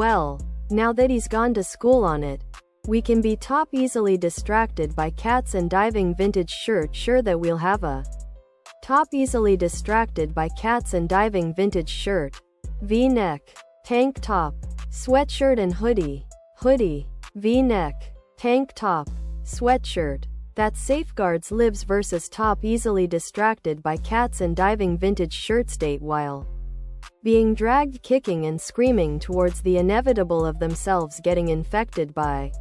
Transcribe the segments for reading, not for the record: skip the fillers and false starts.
Well, now that he's gone to school on it, we can be top easily distracted by cats and diving vintage shirt. Sure that we'll have a top easily distracted by cats and diving vintage shirt, V-neck, tank top, sweatshirt and hoodie, V-neck, tank top, sweatshirt. That safeguards lives versus top easily distracted by cats and diving vintage shirt state while being dragged kicking and screaming towards the inevitable of themselves getting infected by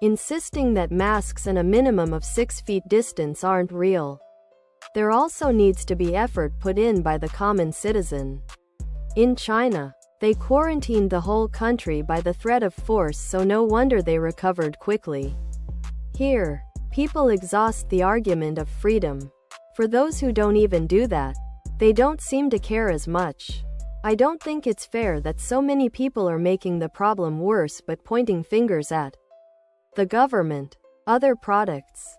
insisting that masks and a minimum of 6 feet distance aren't real. There also needs to be effort put in by the common citizen. In China, they quarantined the whole country by the threat of force, so no wonder they recovered quickly. Here, people exhaust the argument of freedom. For those who don't even do that, they don't seem to care as much. I don't think it's fair that so many people are making the problem worse but pointing fingers at the government, other products,